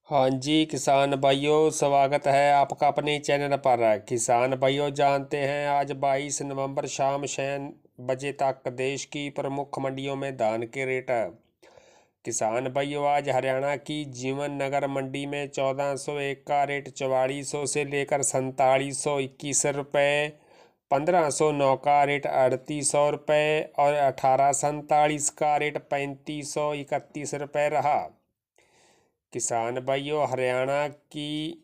हाँ जी किसान भाइयों, स्वागत है आपका अपने चैनल पर। किसान भाइयों, जानते हैं आज 22 नवंबर शाम 6 बजे तक देश की प्रमुख मंडियों में धान के रेट। किसान भाइयों, आज हरियाणा की जीवन नगर मंडी में 1401 का रेट 4400 से लेकर 4721 रुपये, 1509 का रेट 3800 रुपये और 1847 का रेट 3531 रुपये रहा। किसान भाइयों, हरियाणा की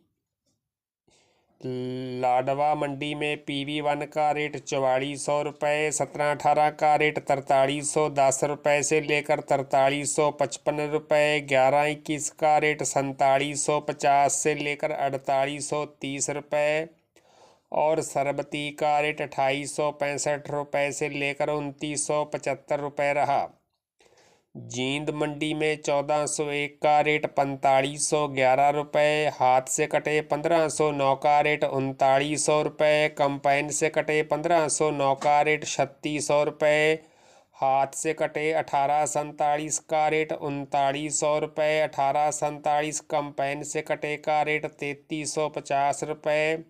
लाडवा मंडी में PV1 का रेट 4400 रुपये, 1718 का रेट 4310 रुपये से लेकर 4355 रुपये, 1121 का रेट 4750 से लेकर 4830 रुपये और सरबती का रेट 2865 से लेकर 2975 रहा। जींद मंडी में 1401 का रेट 4511 रुपये, हाथ से कटे 1509 का रेट 3900 रुपये, कंपाइन से कटे 1509 का रेट 3600 रुपये, हाथ से कटे 1847 का रेट 3900 रुपये, 1847 कंपाइन से कटे का रेट 3350 रुपये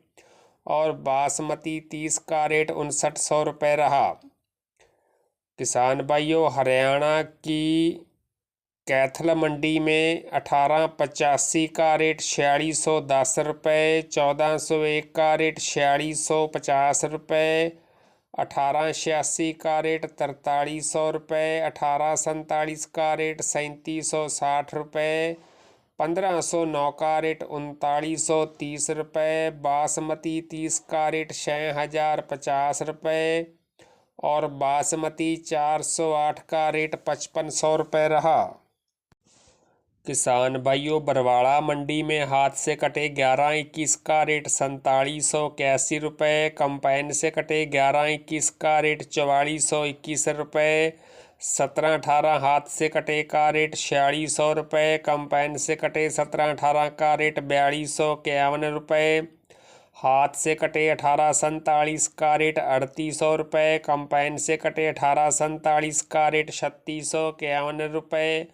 और बासमती 30 का रेट 5900 रुपये रहा। किसान भाइयों, हरियाणा की कैथल मंडी में 1885 का रेट 4610 रुपये, 1401 का रेट 4650 रुपये, 1886 का रेट 4300 रुपये, 1847 का रेट 3760 रुपये, 1509 का रेट 3930 रुपये, बासमती 30 का रेट 6050 रुपये और बासमती 408 का रेट 5500 रुपये रहा। किसान भाइयों, बरवाड़ा मंडी में हाथ से कटे 1121 का रेट 4781 रुपये, कंपाइन से कटे 1121 का रेट 4421 रुपये, 1718 हाथ से कटे का रेट 4600 रुपये, कंपाइन से कटे 1718 का रेट 4251 रुपये, हाथ से कटे 1847 का रेट 3800 रुपये, कंपाइन से कटे 1847 का रेट 3651 रुपये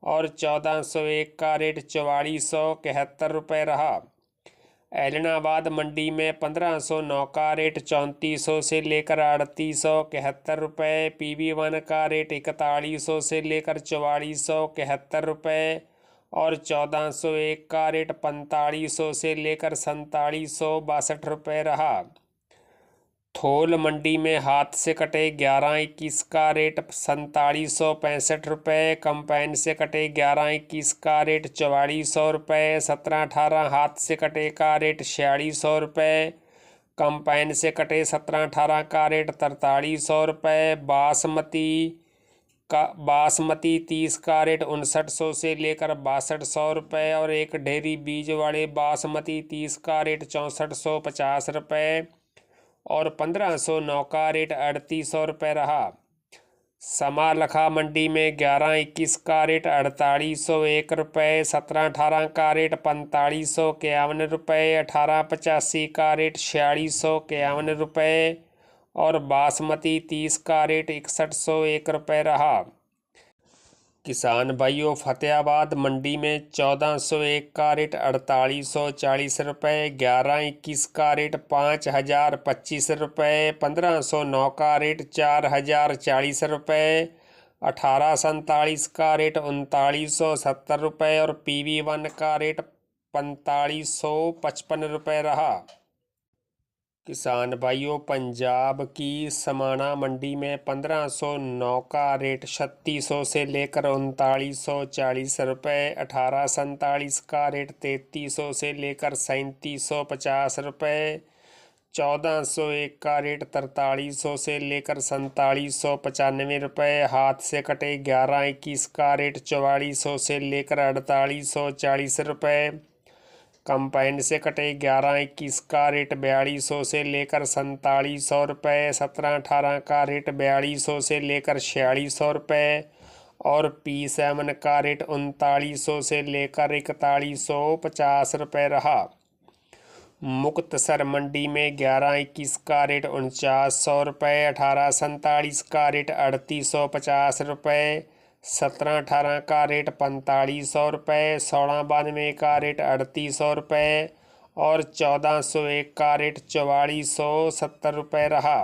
और 1401 का रेट 4471 रुपये रहा। ऐलनाबाद मंडी में 1509 का रेट 3400 से लेकर 3871 रुपये, PV1 का रेट 4100 से लेकर 4471 रुपये और 1401 का रेट 4500 से लेकर 4762 रहा। थोल मंडी में हाथ से कटे 1121 का रेट 4765 रुपये, कंपाइन से कटे 1121 का रेट 4400 रुपये, 1718 हाथ से कटे का रेट 4600 रुपये, कंपाइन से कटे 1718 का रेट 4300 रुपये, बासमती 30 का रेट 5900 से लेकर 6200 रुपये और एक ढेरी बीज वाले बासमती 30 का रेट 6450 रुपये और 1509 का रेट 3800 रुपये रहा। समालखा मंडी में 1121 का रेट 4801 रुपये, 1718 का रेट 4551 रुपये, 1885 का रेट 4651 रुपये और बासमती 30 का रेट 6101 रुपये रहा। किसान भाइयों, फतेहाबाद मंडी में 1401 का रेट 4840 रुपये, 1121 का रेट 5025 रुपये, 1509 का रेट 4040 रुपये, 1847 का रेट 3970 रुपये और PV1 का रेट 4555 रुपये रहा। किसान भाइयों, पंजाब की समाना मंडी में 1509 का रेट 3600 से लेकर 3940 रुपये, 1847 का रेट 3300 से लेकर 3750 रुपये, 1401 का रेट 4300 से लेकर 4795 रुपये, हाथ से कटे 1121 का रेट 4400 से लेकर 4840 रुपये, कंपाइन से कटे 1121 का रेट 4200 से लेकर 4700 रुपये, 1718 का रेट 4200 से लेकर 4600 रुपये और P7 का रेट 3900 से लेकर 4150 रुपये रहा। मुक्तसर मंडी में 1121 का रेट 4900 रुपये, 1847 का रेट 3850 रुपये, 17-18 का रेट 4500 रुपये, 16-92 का रेट 3800 रुपये और 1401 का रेट 4470 रुपये रहा।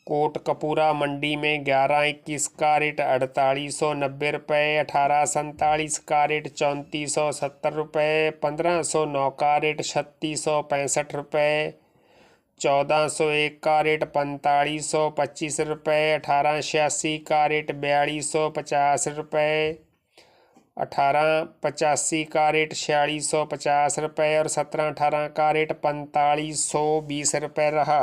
कोटकपूरा मंडी में 11-21 का रेट 4890 रुपये, 18-47 का रेट 3470 रुपये, 1509 का रेट 3665 रुपये, 1401 का रेट 4525 रुपये, 1886 का रेट 4250 रुपये, 1885 का रेट 4650 रुपये और 17-18 का रेट 4520 रुपये रहा।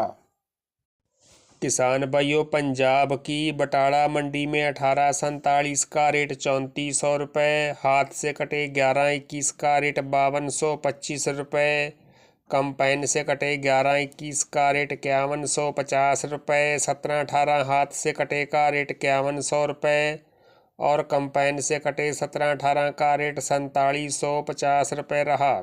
किसान भाइयों, पंजाब की बटाला मंडी में 1847 का रेट 3400 रुपये, हाथ से कटे 11-21 का रेट 5225 रुपये, कंपाइन से कटे 11-21 का रेट 5150 रुपये, 17-18 हाथ से कटे का रेट 5100 रुपये और कंपाइन से कटे 17-18 का रेट 4750 रुपये रहा।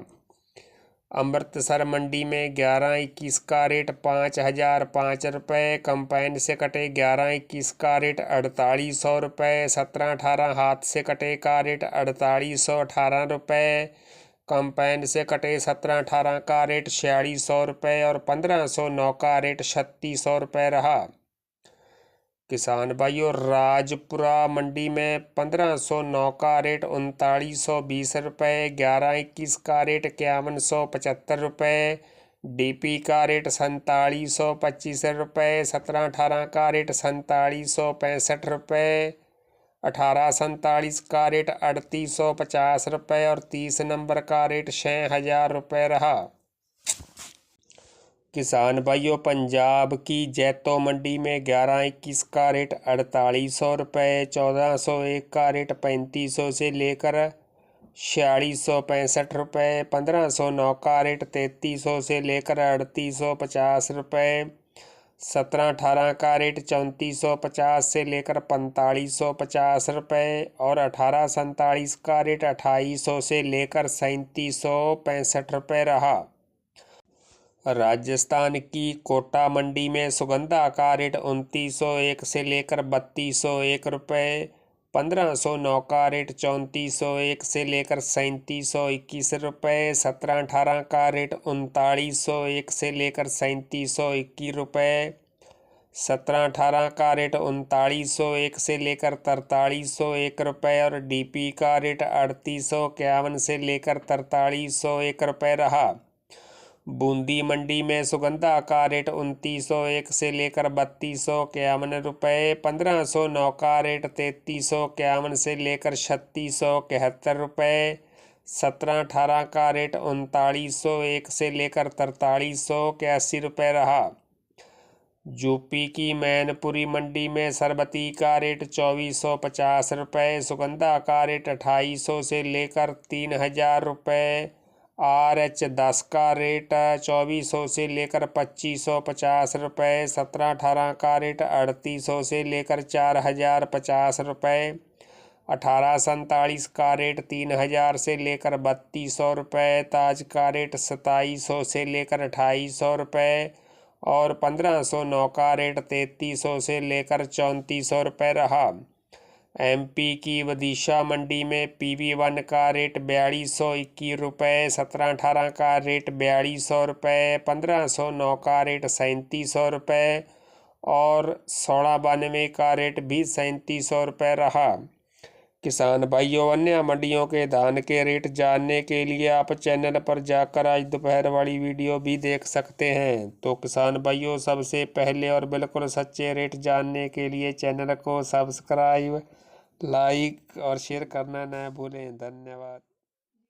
अमृतसर मंडी में 11-21 का रेट 5005 रुपये, कंपाइन से कटे 11-21 का रेट 4800 रुपये, 17-18 हाथ से कटे का रेट 4818 रुपये, कंपाइन से कटे 17-18 का रेट 4600 रुपये और 1509 का रेट 3600 रुपये रहा। किसान भाइयों, राजपुरा मंडी में 1509 का रेट 3920 रुपये, 11-21 का रेट 5175 रुपये, डीपी का रेट 4725 रुपये, 17-18 का रेट 4765 रुपये, 18-47 का रेट 3850 रुपये और 30 नंबर का रेट 6000 रुपये रहा। किसान भाइयों, पंजाब की जैतो मंडी में 11-21 का रेट 4800 रुपये, 1401 का रेट 3500 से लेकर 4665 रुपये, 1509 का रेट 3300 से लेकर 3850 रुपये, 17-18 का रेट 3450 से लेकर 4550 रुपये और 18-47 का रेट 2800 से लेकर 3765 रुपये रहा। राजस्थान की कोटा मंडी में सुगंधा का रेट 2901 से लेकर 3201 रुपये, 1509 का रेट 3401 से लेकर 3721 रुपये, 17-18 का रेट 3901 से लेकर 3721 रुपये, 17-18 का रेट 3901 से लेकर 4301 रुपये और डीपी का रेट 3851 से लेकर 4301 रुपये रहा। बूंदी मंडी में सुगंधा का रेट 2901 से लेकर 3251 रुपये, 1509 का रेट 3351 से लेकर 3671 रुपये, 17-18 का रेट 3901 से लेकर 4381 रुपये रहा। यूपी की मैनपुरी मंडी में सरबती का रेट 2450 रुपये, सुगंधा का रेट 2800 से लेकर 3000 रुपये, RH10 का रेट 2400 से लेकर 2550 रुपये, 17-18 का रेट 3800 से लेकर 4050 रुपये, 18-47 का रेट 3000 से लेकर 3200 रुपये, ताज का रेट 2700 से लेकर 2800 रुपये और 1509 का रेट 3300 से लेकर 3400 रुपये रहा। MP की विदिशा मंडी में PV1 का रेट 4221 रुपये, 17-18 का रेट 4200 रुपये, 1509 का रेट 3700 रुपये और 1692 का रेट भी 3700 रुपये रहा। किसान भाइयों, अन्य मंडियों के धान के रेट जानने के लिए आप चैनल पर जाकर आज दोपहर वाली वीडियो भी देख सकते हैं। तो किसान भाइयों, सबसे पहले और बिल्कुल सच्चे रेट जानने के लिए चैनल को सब्सक्राइब, लाइक और शेयर करना न भूलें। धन्यवाद।